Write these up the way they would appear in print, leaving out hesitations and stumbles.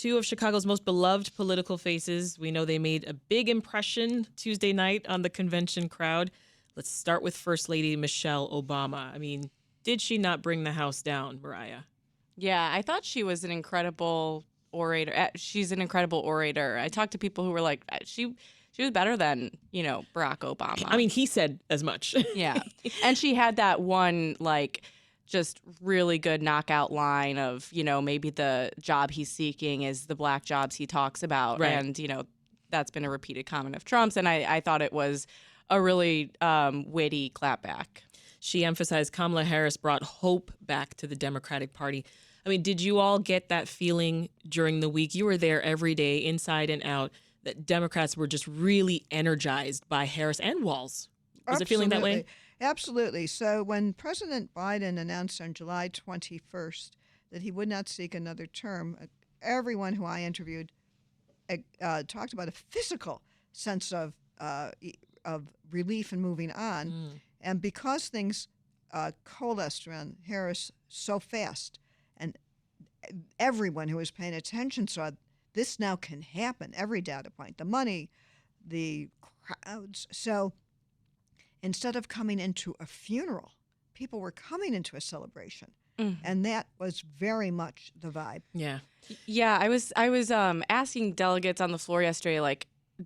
two of Chicago's most beloved political faces. We know they made a big impression Tuesday night on the convention crowd. Let's start with First Lady Michelle Obama. I mean, did she not bring the house down, Mariah? Yeah, I thought she was an incredible orator. She's an incredible orator. I talked to people who were like, she was better than, Barack Obama. I mean, he said as much. Yeah. And she had that one, just really good knockout line of, maybe the job he's seeking is the black jobs he talks about. Right. And, that's been a repeated comment of Trump's. And I thought it was a really witty clapback. She emphasized Kamala Harris brought hope back to the Democratic Party. I mean, did you all get that feeling during the week? You were there every day, inside and out, that Democrats were just really energized by Harris and Walz. Was it feeling that way? Absolutely. So when President Biden announced on July 21st that he would not seek another term, everyone who I interviewed talked about a physical sense of relief and moving on. And because things coalesced around Harris so fast, and everyone who was paying attention saw this now can happen, every data point, the money, the crowds. So instead of coming into a funeral, people were coming into a celebration. And that was very much the vibe. Yeah. Yeah, I was asking delegates on the floor yesterday,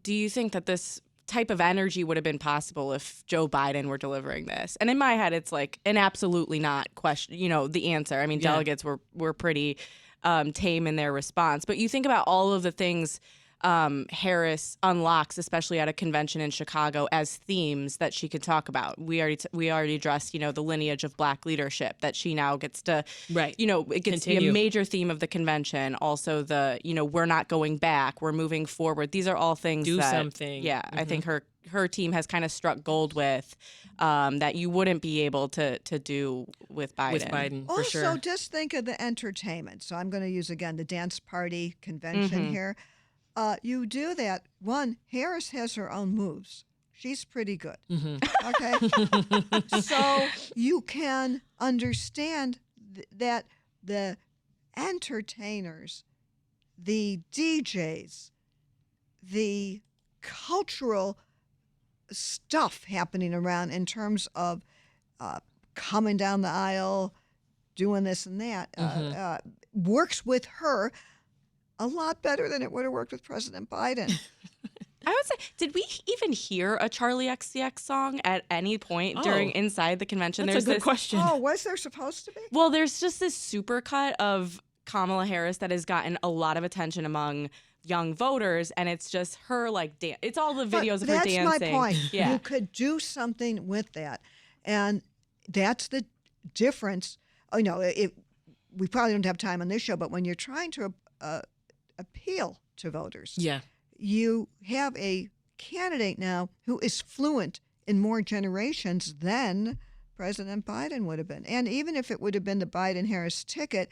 do you think that this type of energy would have been possible if Joe Biden were delivering this? And in my head, it's an absolutely not question, the answer. I mean, delegates were pretty tame in their response. But you think about all of the things Harris unlocks, especially at a convention in Chicago, as themes that she could talk about. We already addressed, the lineage of black leadership that she now gets to, right. It gets to be a major theme of the convention. Also the, we're not going back, we're moving forward. These are all things Do something. Yeah, I think her team has kind of struck gold with that you wouldn't be able to do with Biden. With Biden, for sure. Also, just think of the entertainment. So I'm going to use, again, the dance party convention here. You do that. One, Harris has her own moves. She's pretty good. Okay? So you can understand that the entertainers, the DJs, the cultural stuff happening around in terms of coming down the aisle, doing this and that, works with her a lot better than it would have worked with President Biden. I would say, did we even hear a Charlie XCX song at any point during inside the convention? That's a good question. Oh, was there supposed to be? Well, there's just this supercut of Kamala Harris that has gotten a lot of attention among young voters, and it's just her it's all the videos of her dancing. That's my point. Yeah. You could do something with that, and that's the difference. We probably don't have time on this show, but when you're trying to appeal to voters, you have a candidate now who is fluent in more generations than President Biden would have been. And even if it would have been the Biden-Harris ticket,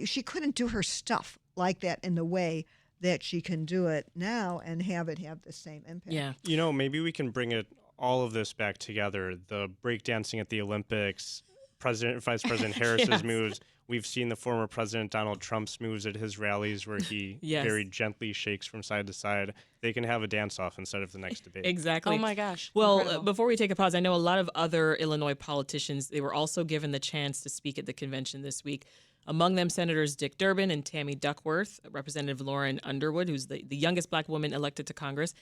she couldn't do her stuff like that in the way that she can do it now and have it have the same impact. Yeah. Maybe we can bring all of this back together. The breakdancing at the Olympics, President and Vice President Harris's moves. We've seen the former President Donald Trump's moves at his rallies where he very gently shakes from side to side. They can have a dance-off instead of the next debate. Exactly. Oh, my gosh. Well, before we take a pause, I know a lot of other Illinois politicians, they were also given the chance to speak at the convention this week. Among them, Senators Dick Durbin and Tammy Duckworth, Representative Lauren Underwood, who's the youngest black woman elected to Congress,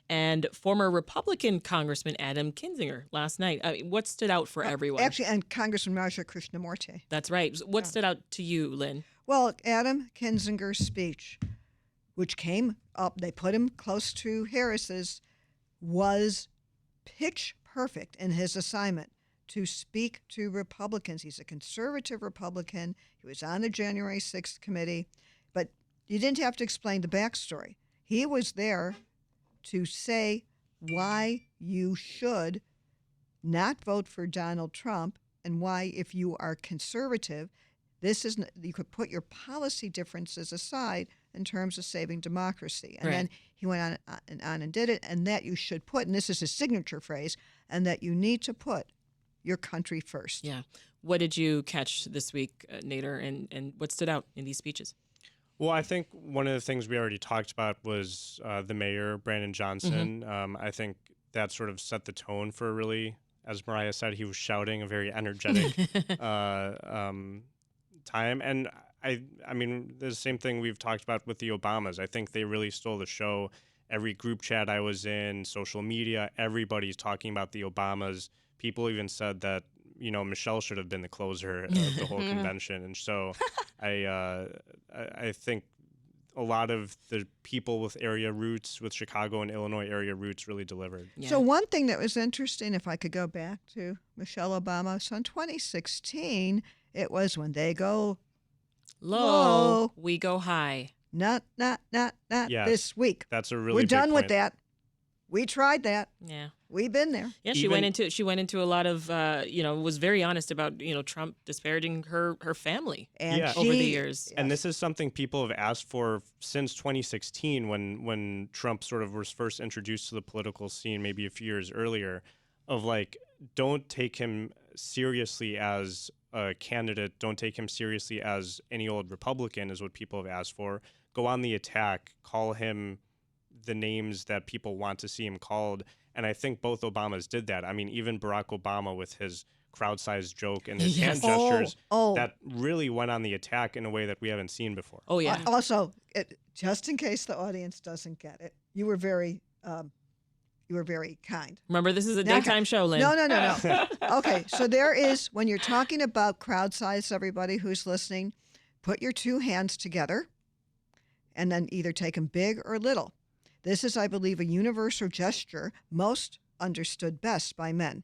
and former Republican Congressman Adam Kinzinger last night. What stood out for everyone? Actually, and Congressman Raja Krishnamurti. That's right. What stood out to you, Lynn? Well, Adam Kinzinger's speech, which came up, they put him close to Harris's, was pitch perfect in his assignment to speak to Republicans. He's a conservative Republican. He was on the January 6th committee, but you didn't have to explain the backstory. He was there to say why you should not vote for Donald Trump and why, if you are conservative, you could put your policy differences aside in terms of saving democracy. And then he went on and did it, and that you should put, and this is his signature phrase, and that you need to put your country first. Yeah. What did you catch this week, Nader, and what stood out in these speeches? Well, I think one of the things we already talked about was the mayor, Brandon Johnson. I think that sort of set the tone for a really, as Mariah said, he was shouting, a very energetic time. And I mean, the same thing we've talked about with the Obamas. I think they really stole the show. Every group chat I was in, social media, everybody's talking about the Obamas. People even said that, you know, Michelle should have been the closer of the whole convention. And so I think a lot of the people with area roots, with Chicago and Illinois area roots, really delivered. Yeah. So one thing that was interesting, if I could go back to Michelle Obama, so in 2016, it was when they go low, we go high. Not Yes, this week. That's a really We're big done with point. that. We tried that. Yeah. We've been there. Yeah, she went into a lot of was very honest about, Trump disparaging her family And over the years. And this is something people have asked for since 2016 when Trump sort of was first introduced to the political scene, maybe a few years earlier, of like, don't take him seriously as a candidate. Don't take him seriously as any old Republican is what people have asked for. Go on the attack, call him the names that people want to see him called. And I think both Obamas did that. I mean, even Barack Obama with his crowd-sized joke and his hand gestures, that really went on the attack in a way that we haven't seen before. Oh, yeah. Also, just in case the audience doesn't get it, you were very kind. Remember, this is a daytime show, Lynn. No. Okay, so there is, when you're talking about crowd size, everybody who's listening, put your two hands together and then either take them big or little. This is, I believe, a universal gesture most understood best by men.